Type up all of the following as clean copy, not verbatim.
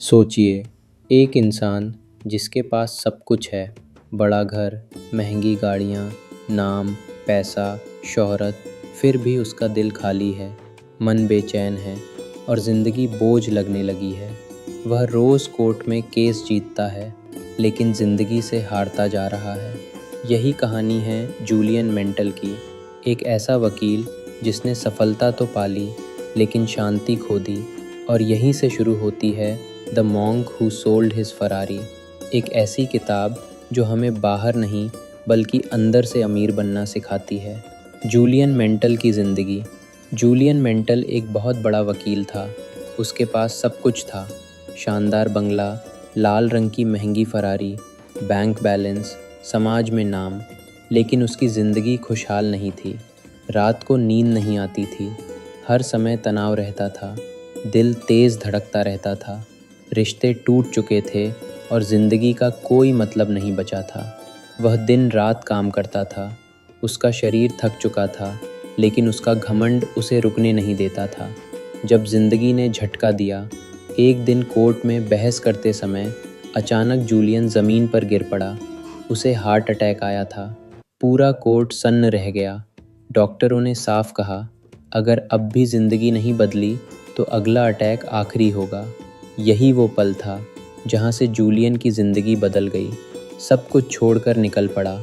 सोचिए, एक इंसान जिसके पास सब कुछ है, बड़ा घर, महंगी गाड़ियाँ, नाम, पैसा, शोहरत, फिर भी उसका दिल खाली है, मन बेचैन है और ज़िंदगी बोझ लगने लगी है। वह रोज़ कोर्ट में केस जीतता है, लेकिन ज़िंदगी से हारता जा रहा है। यही कहानी है जूलियन मेंटल की, एक ऐसा वकील जिसने सफलता तो पाली, लेकिन शांति खो दी। और यहीं से शुरू होती है the monk who sold his Ferrari, एक ऐसी किताब जो हमें बाहर नहीं बल्कि अंदर से अमीर बनना सिखाती है। जूलियन मेंटल की ज़िंदगी। जूलियन मेंटल एक बहुत बड़ा वकील था। उसके पास सब कुछ था, शानदार बंगला, लाल रंग की महंगी फरारी, बैंक बैलेंस, समाज में नाम। लेकिन उसकी ज़िंदगी खुशहाल नहीं थी। रात को नींद नहीं आती थी, हर समय तनाव रहता था, दिल तेज़ धड़कता रहता था, रिश्ते टूट चुके थे और ज़िंदगी का कोई मतलब नहीं बचा था। वह दिन रात काम करता था, उसका शरीर थक चुका था, लेकिन उसका घमंड उसे रुकने नहीं देता था। जब ज़िंदगी ने झटका दिया, एक दिन कोर्ट में बहस करते समय अचानक जूलियन ज़मीन पर गिर पड़ा। उसे हार्ट अटैक आया था। पूरा कोर्ट सन्न रह गया। डॉक्टरों ने साफ कहा, अगर अब भी ज़िंदगी नहीं बदली तो अगला अटैक आखिरी होगा। यही वो पल था जहाँ से जूलियन की ज़िंदगी बदल गई। सब कुछ छोड़कर निकल पड़ा।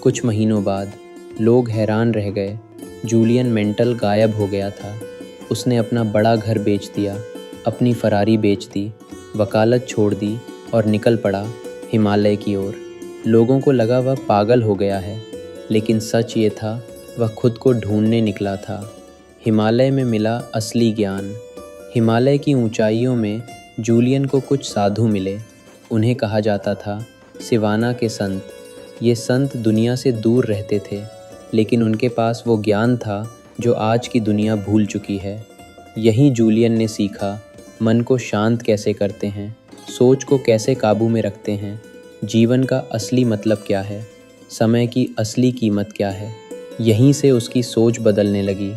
कुछ महीनों बाद लोग हैरान रह गए। जूलियन मेंटल गायब हो गया था। उसने अपना बड़ा घर बेच दिया, अपनी फरारी बेच दी, वकालत छोड़ दी और निकल पड़ा हिमालय की ओर। लोगों को लगा वह पागल हो गया है, लेकिन सच ये था, वह खुद को ढूंढने निकला था। हिमालय में मिला असली ज्ञान। हिमालय की ऊंचाइयों में जूलियन को कुछ साधु मिले। उन्हें कहा जाता था सिवाना के संत। ये संत दुनिया से दूर रहते थे, लेकिन उनके पास वो ज्ञान था जो आज की दुनिया भूल चुकी है। यहीं जूलियन ने सीखा मन को शांत कैसे करते हैं, सोच को कैसे काबू में रखते हैं, जीवन का असली मतलब क्या है, समय की असली कीमत क्या है। यहीं से उसकी सोच बदलने लगी।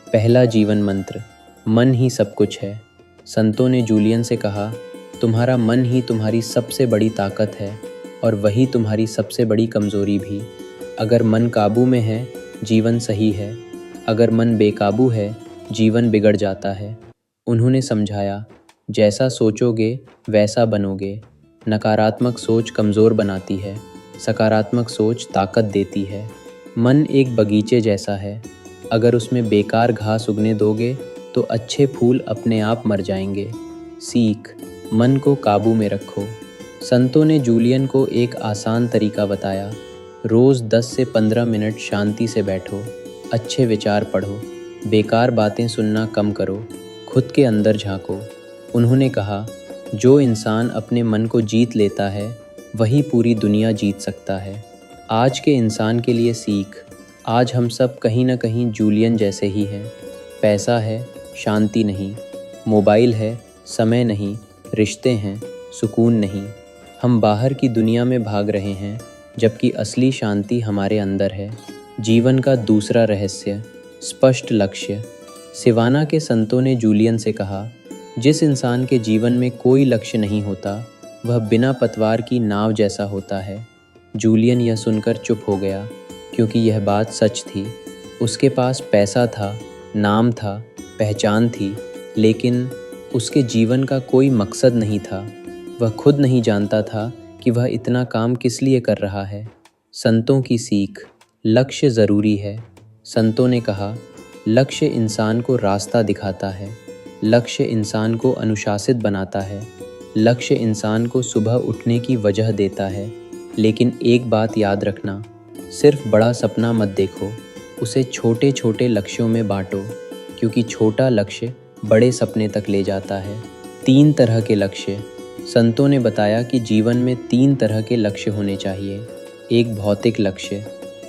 पहला जीवन मंत्र, मन ही सब कुछ है। संतों ने जूलियन से कहा, तुम्हारा मन ही तुम्हारी सबसे बड़ी ताकत है और वही तुम्हारी सबसे बड़ी कमज़ोरी भी। अगर मन काबू में है, जीवन सही है। अगर मन बेकाबू है, जीवन बिगड़ जाता है। उन्होंने समझाया, जैसा सोचोगे वैसा बनोगे। नकारात्मक सोच कमज़ोर बनाती है, सकारात्मक सोच ताकत देती है। मन एक बगीचे जैसा है, अगर उसमें बेकार घास उगने दोगे तो अच्छे फूल अपने आप मर जाएंगे। सीख, मन को काबू में रखो। संतों ने जूलियन को एक आसान तरीका बताया, रोज़ 10 से 15 मिनट शांति से बैठो, अच्छे विचार पढ़ो, बेकार बातें सुनना कम करो, खुद के अंदर झांको। उन्होंने कहा, जो इंसान अपने मन को जीत लेता है वही पूरी दुनिया जीत सकता है। आज के इंसान के लिए सीख, आज हम सब कहीं ना कहीं जूलियन जैसे ही हैं। पैसा है, शांति नहीं। मोबाइल है, समय नहीं। रिश्ते हैं, सुकून नहीं। हम बाहर की दुनिया में भाग रहे हैं, जबकि असली शांति हमारे अंदर है। जीवन का दूसरा रहस्य, स्पष्ट लक्ष्य। सिवाना के संतों ने जूलियन से कहा, जिस इंसान के जीवन में कोई लक्ष्य नहीं होता, वह बिना पतवार की नाव जैसा होता है। जूलियन यह सुनकर चुप हो गया, क्योंकि यह बात सच थी। उसके पास पैसा था, नाम था, पहचान थी, लेकिन उसके जीवन का कोई मकसद नहीं था। वह खुद नहीं जानता था कि वह इतना काम किस लिए कर रहा है। संतों की सीख, लक्ष्य ज़रूरी है। संतों ने कहा, लक्ष्य इंसान को रास्ता दिखाता है, लक्ष्य इंसान को अनुशासित बनाता है, लक्ष्य इंसान को सुबह उठने की वजह देता है। लेकिन एक बात याद रखना, सिर्फ बड़ा सपना मत देखो, उसे छोटे छोटे लक्ष्यों में बांटो, क्योंकि छोटा लक्ष्य बड़े सपने तक ले जाता है। 3 तरह के लक्ष्य। संतों ने बताया कि जीवन में 3 तरह के लक्ष्य होने चाहिए। एक भौतिक लक्ष्य,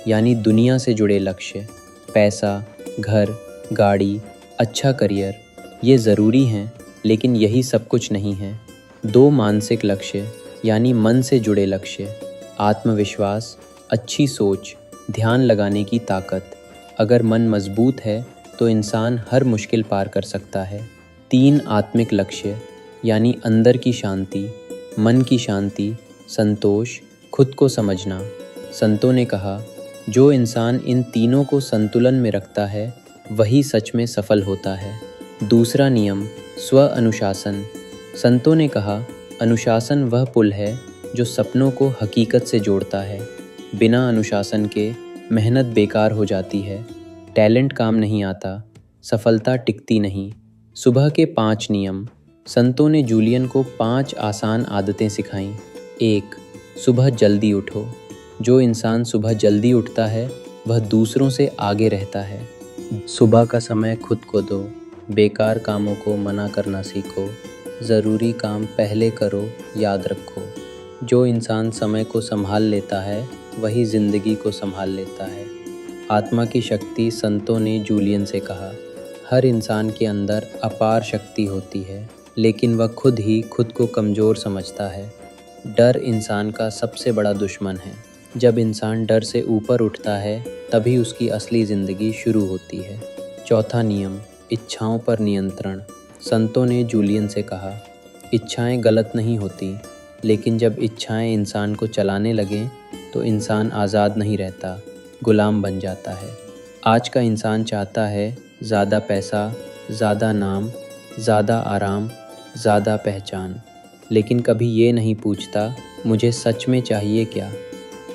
यानी दुनिया से जुड़े लक्ष्य, पैसा, घर, गाड़ी, अच्छा करियर, ये ज़रूरी हैं, लेकिन यही सब कुछ नहीं है। 2 मानसिक लक्ष्य, यानी मन से जुड़े लक्ष्य, आत्मविश्वास, अच्छी सोच, ध्यान लगाने की ताकत। अगर मन मजबूत है तो इंसान हर मुश्किल पार कर सकता है। 3 आत्मिक लक्ष्य, यानी अंदर की शांति, मन की शांति, संतोष, खुद को समझना। संतों ने कहा, जो इंसान इन तीनों को संतुलन में रखता है वही सच में सफल होता है। दूसरा नियम, स्व अनुशासन। संतों ने कहा, अनुशासन वह पुल है जो सपनों को हकीकत से जोड़ता है। बिना अनुशासन के मेहनत बेकार हो जाती है, टैलेंट काम नहीं आता, सफलता टिकती नहीं। सुबह के 5 नियम। संतों ने जूलियन को 5 आसान आदतें सिखाईं। 1. सुबह जल्दी उठो। जो इंसान सुबह जल्दी उठता है वह दूसरों से आगे रहता है। सुबह का समय खुद को दो, बेकार कामों को मना करना सीखो, ज़रूरी काम पहले करो, याद रखो। जो इंसान समय को संभाल लेता है वही ज़िंदगी को संभाल लेता है। आत्मा की शक्ति। संतों ने जूलियन से कहा, हर इंसान के अंदर अपार शक्ति होती है, लेकिन वह खुद ही खुद को कमज़ोर समझता है। डर इंसान का सबसे बड़ा दुश्मन है। जब इंसान डर से ऊपर उठता है तभी उसकी असली ज़िंदगी शुरू होती है। चौथा नियम, इच्छाओं पर नियंत्रण। संतों ने जूलियन से कहा, इच्छाएं गलत नहीं होती, लेकिन जब इच्छाएं इंसान को चलाने लगें तो इंसान आज़ाद नहीं रहता, गुलाम बन जाता है। आज का इंसान चाहता है ज़्यादा पैसा, ज़्यादा नाम, ज़्यादा आराम, ज़्यादा पहचान, लेकिन कभी ये नहीं पूछता मुझे सच में चाहिए क्या।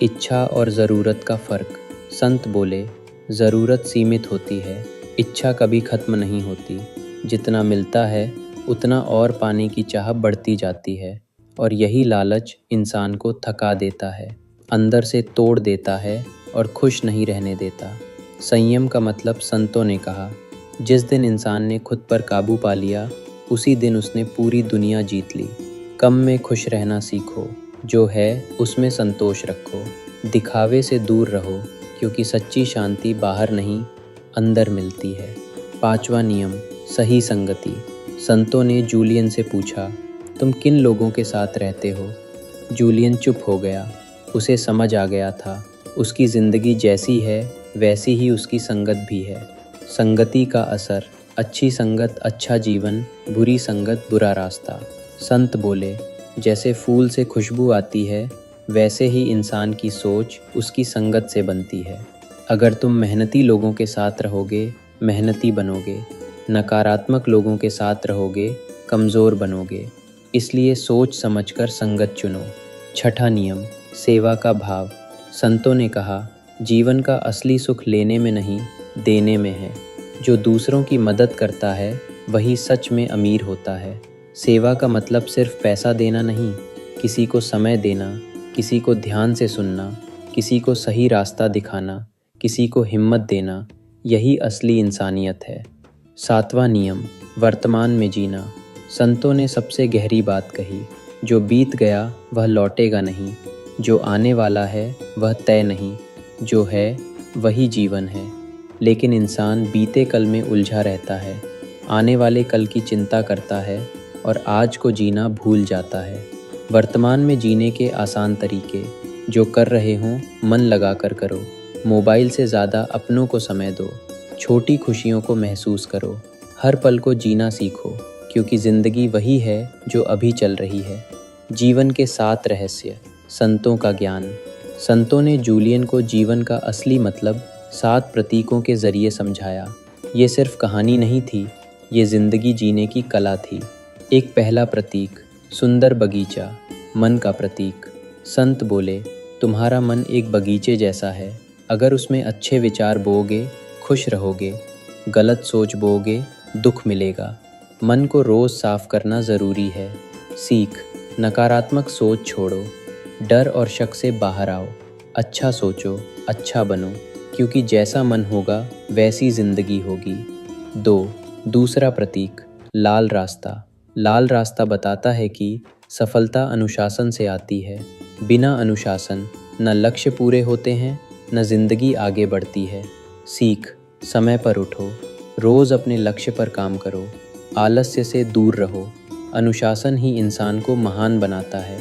इच्छा और ज़रूरत का फ़र्क। संत बोले, ज़रूरत सीमित होती है, इच्छा कभी ख़त्म नहीं होती। जितना मिलता है उतना और पाने की चाह बढ़ती जाती है, और यही लालच इंसान को थका देता है, अंदर से तोड़ देता है और खुश नहीं रहने देता। संयम का मतलब संतों ने कहा, जिस दिन इंसान ने खुद पर काबू पा लिया उसी दिन उसने पूरी दुनिया जीत ली। कम में खुश रहना सीखो, जो है उसमें संतोष रखो, दिखावे से दूर रहो, क्योंकि सच्ची शांति बाहर नहीं अंदर मिलती है। 5वां नियम, सही संगति। संतों ने जूलियन से पूछा, तुम किन लोगों के साथ रहते हो। जूलियन चुप हो गया। उसे समझ आ गया था, उसकी ज़िंदगी जैसी है वैसी ही उसकी संगत भी है। संगति का असर। अच्छी संगत अच्छा जीवन, बुरी संगत बुरा रास्ता। संत बोले, जैसे फूल से खुशबू आती है वैसे ही इंसान की सोच उसकी संगत से बनती है। अगर तुम मेहनती लोगों के साथ रहोगे मेहनती बनोगे, नकारात्मक लोगों के साथ रहोगे कमज़ोर बनोगे। इसलिए सोच समझकर संगत चुनो। 6ठा नियम, सेवा का भाव। संतों ने कहा, जीवन का असली सुख लेने में नहीं देने में है। जो दूसरों की मदद करता है वही सच में अमीर होता है। सेवा का मतलब सिर्फ पैसा देना नहीं, किसी को समय देना, किसी को ध्यान से सुनना, किसी को सही रास्ता दिखाना, किसी को हिम्मत देना, यही असली इंसानियत है। 7वां नियम, वर्तमान में जीना। संतों ने सबसे गहरी बात कही, जो बीत गया वह लौटेगा नहीं, जो आने वाला है वह तय नहीं, जो है वही जीवन है। लेकिन इंसान बीते कल में उलझा रहता है, आने वाले कल की चिंता करता है और आज को जीना भूल जाता है। वर्तमान में जीने के आसान तरीके, जो कर रहे हों मन लगा कर करो, मोबाइल से ज़्यादा अपनों को समय दो, छोटी खुशियों को महसूस करो, हर पल को जीना सीखो, क्योंकि ज़िंदगी वही है जो अभी चल रही है। जीवन के 7 रहस्य। संतों का ज्ञान। संतों ने जूलियन को जीवन का असली मतलब 7 प्रतीकों के ज़रिए समझाया। ये सिर्फ कहानी नहीं थी, ये ज़िंदगी जीने की कला थी। एक पहला प्रतीक, सुंदर बगीचा, मन का प्रतीक। संत बोले, तुम्हारा मन एक बगीचे जैसा है, अगर उसमें अच्छे विचार बोओगे खुश रहोगे, गलत सोच बोओगे दुख मिलेगा। मन को रोज़ साफ करना ज़रूरी है। सीख, नकारात्मक सोच छोड़ो, डर और शक से बाहर आओ, अच्छा सोचो, अच्छा बनो, क्योंकि जैसा मन होगा वैसी ज़िंदगी होगी। 2. दूसरा प्रतीक, लाल रास्ता। लाल रास्ता बताता है कि सफलता अनुशासन से आती है। बिना अनुशासन न लक्ष्य पूरे होते हैं न ज़िंदगी आगे बढ़ती है। सीख, समय पर उठो, रोज़ अपने लक्ष्य पर काम करो, आलस्य से दूर रहो, अनुशासन ही इंसान को महान बनाता है।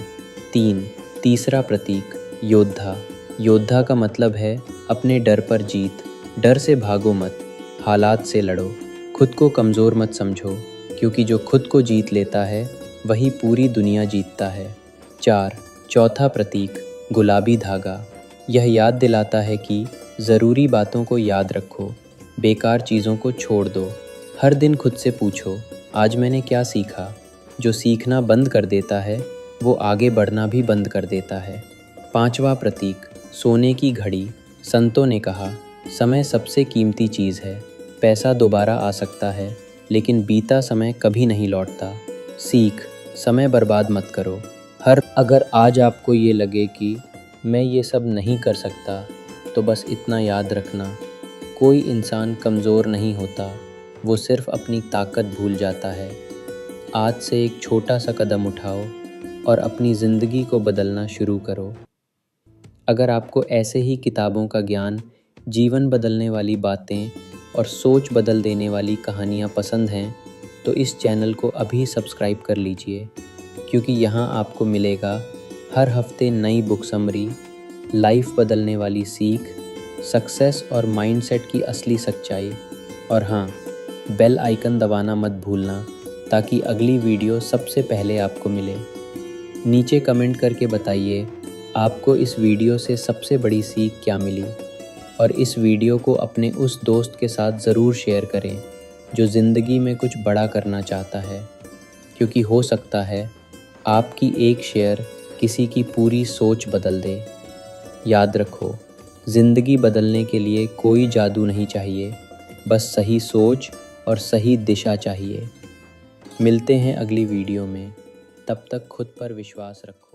3. तीसरा प्रतीक, योद्धा। योद्धा का मतलब है अपने डर पर जीत। डर से भागो मत, हालात से लड़ो, खुद को कमज़ोर मत समझो, क्योंकि जो खुद को जीत लेता है वही पूरी दुनिया जीतता है। 4. चौथा प्रतीक गुलाबी धागा। यह याद दिलाता है कि ज़रूरी बातों को याद रखो, बेकार चीज़ों को छोड़ दो। हर दिन खुद से पूछो, आज मैंने क्या सीखा? जो सीखना बंद कर देता है वो आगे बढ़ना भी बंद कर देता है। 5वां प्रतीक सोने की घड़ी। संतों ने कहा, समय सबसे कीमती चीज़ है। पैसा दोबारा आ सकता है, लेकिन बीता समय कभी नहीं लौटता। सीख, समय बर्बाद मत करो। अगर आज आपको ये लगे कि मैं ये सब नहीं कर सकता, तो बस इतना याद रखना, कोई इंसान कमज़ोर नहीं होता, वो सिर्फ अपनी ताकत भूल जाता है। आज से एक छोटा सा कदम उठाओ और अपनी ज़िंदगी को बदलना शुरू करो। अगर आपको ऐसे ही किताबों का ज्ञान, जीवन बदलने वाली बातें और सोच बदल देने वाली कहानियाँ पसंद हैं, तो इस चैनल को अभी सब्सक्राइब कर लीजिए, क्योंकि यहाँ आपको मिलेगा हर हफ्ते नई बुक समरी, लाइफ बदलने वाली सीख, सक्सेस और माइंडसेट की असली सच्चाई। और हाँ, बेल आइकन दबाना मत भूलना, ताकि अगली वीडियो सबसे पहले आपको मिले। नीचे कमेंट करके बताइए आपको इस वीडियो से सबसे बड़ी सीख क्या मिली, और इस वीडियो को अपने उस दोस्त के साथ ज़रूर शेयर करें जो ज़िंदगी में कुछ बड़ा करना चाहता है, क्योंकि हो सकता है आपकी एक शेयर किसी की पूरी सोच बदल दे। याद रखो, ज़िंदगी बदलने के लिए कोई जादू नहीं चाहिए, बस सही सोच और सही दिशा चाहिए। मिलते हैं अगली वीडियो में, तब तक खुद पर विश्वास रखो।